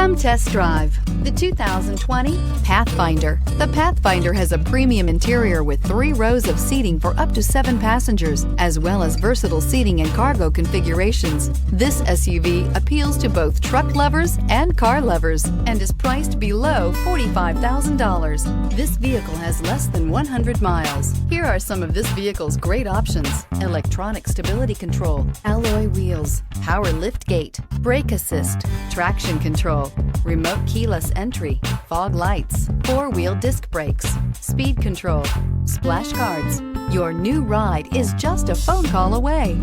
Come test drive the 2020 Pathfinder. The Pathfinder has a premium interior with 3 rows of seating for up to 7 passengers, as well as versatile seating and cargo configurations. This SUV appeals to both truck lovers and car lovers and is priced below $45,000. This vehicle has less than 100 miles. Here are some of this vehicle's great options: electronic stability control, alloy wheels, power lift gate, brake assist, traction control, remote keyless entry, fog lights, 4-wheel disc brakes, speed control, splash guards. Your new ride is just a phone call away.